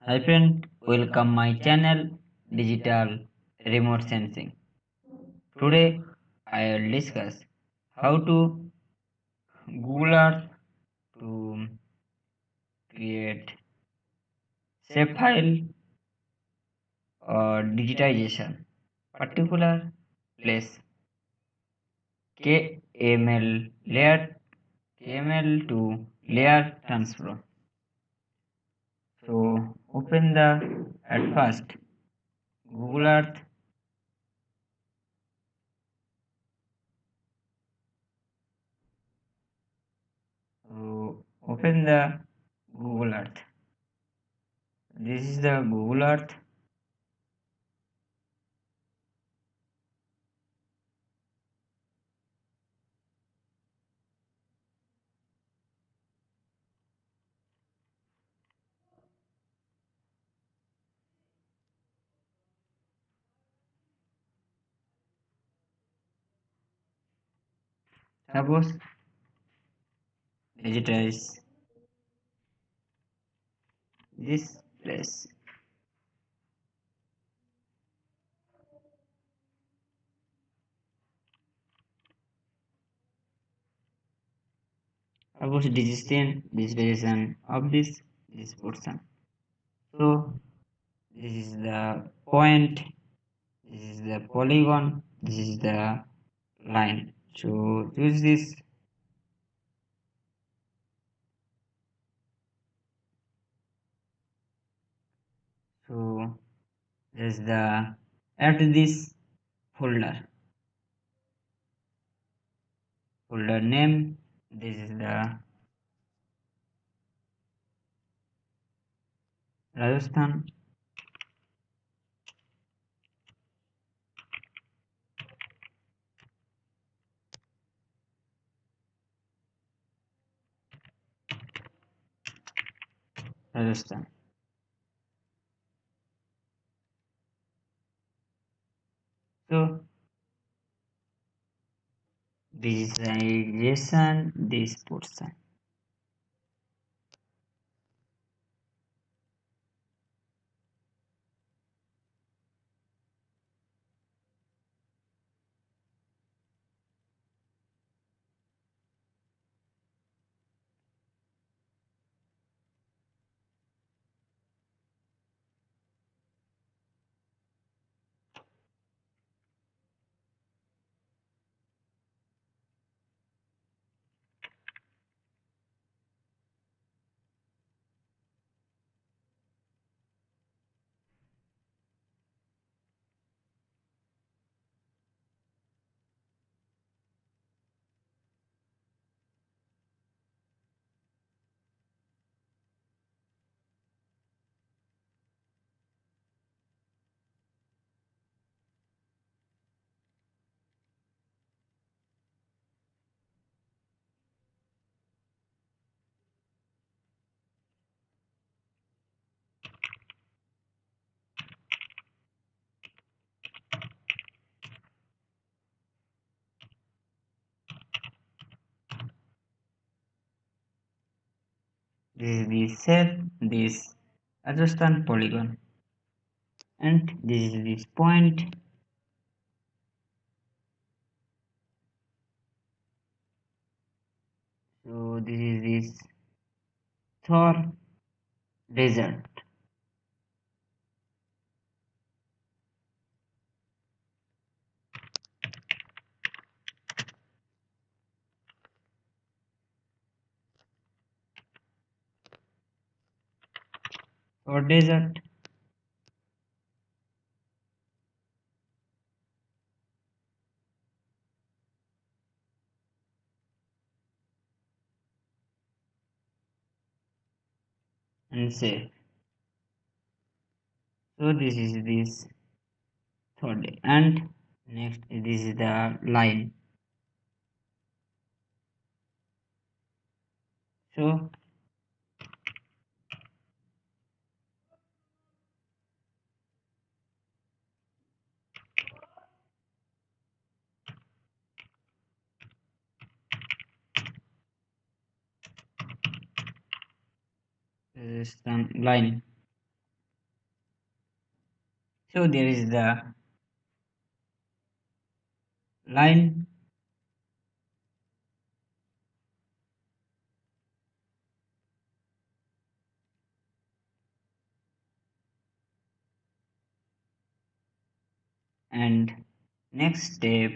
Hi friend, welcome my channel Digital Remote Sensing. Today I will discuss how to Google Earth to create Shapefile or digitization, particular place KML layer KML to layer transfer. So open the at first Google Earth. So open the Google Earth. This is the Google Earth. Suppose digitize this place. Suppose this version of this portion. So this is the point, this is the polygon, this is the line. So choose this. So there's the add this folder name. This is the Rajasthan. Rajasthan. So visualization this portion. This is the shape, this Rajasthan polygon, and this is this point. So this is this Thor desert. Or desert. And save. So this is this third, and next this is the line. So this is the line. So there is the line, and next step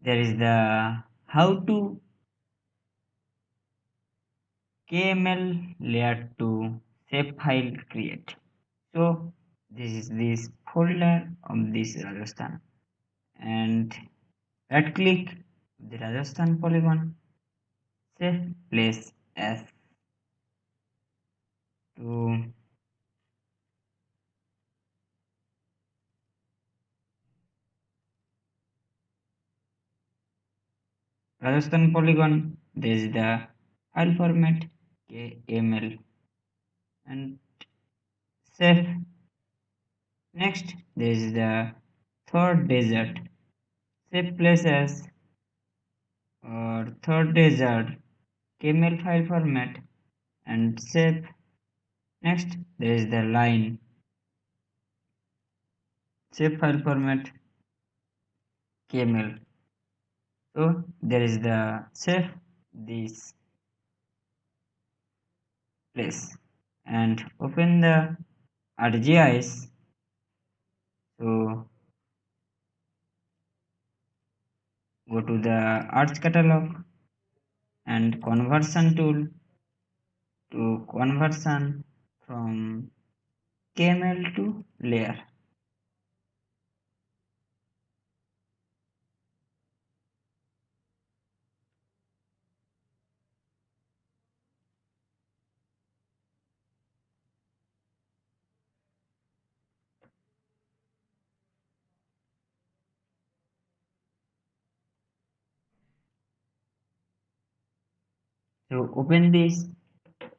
there is the how to KML layer to Shapefile create. So this is this folder of this Rajasthan, and right click the Rajasthan polygon, save place as to Rajasthan polygon. There is the file format KML and save. Next there is the third desert, save places or third desert KML file format and save. Next there is the line, save file format KML. So there is the save this place and open the ArcGis. So go to the Arch catalog and conversion tool to conversion from KML to layer. So open this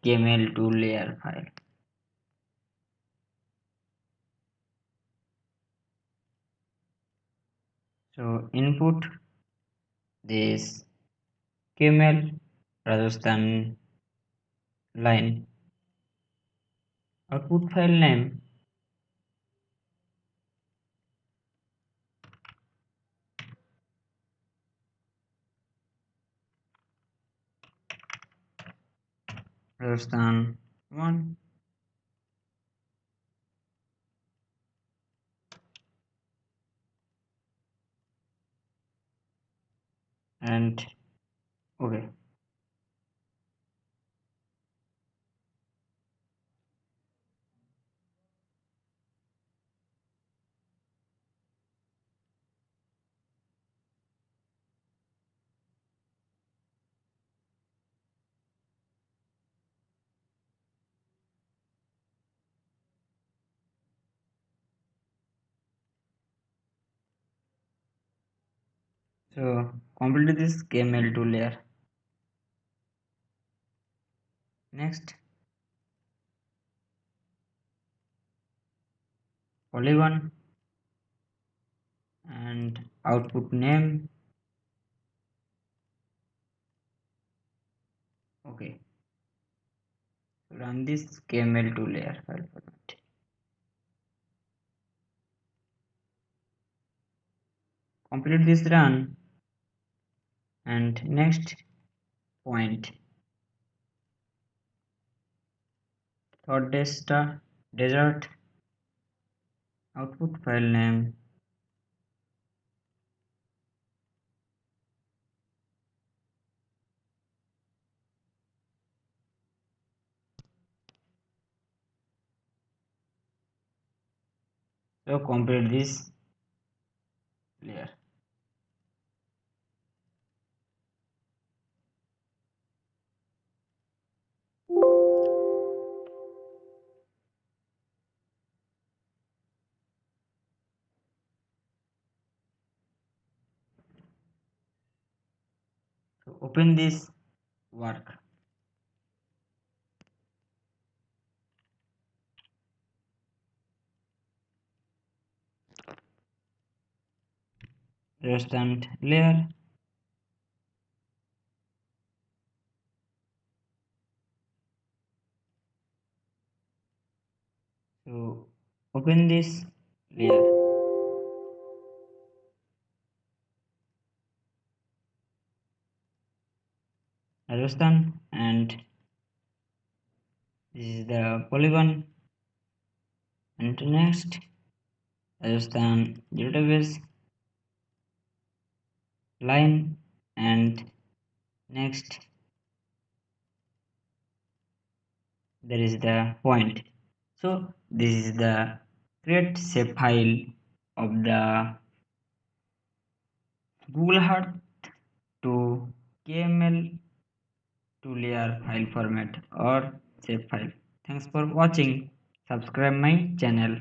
KML to layer file. So input this KML Rajasthan line, output file name Rajasthan 1, and okay. So complete this KML to layer. Next polygon and output name. Okay. Run this KML to layer file format. Complete this run and next point third desert output file name so complete this layer. So open this work. Restant layer. So open this layer. Understand? And this is the polygon. And next, understand database line. And next, there is the point. So this is the create shapefile of the Google Earth to KML to layer file format or shapefile. Thanks for watching. Subscribe my channel.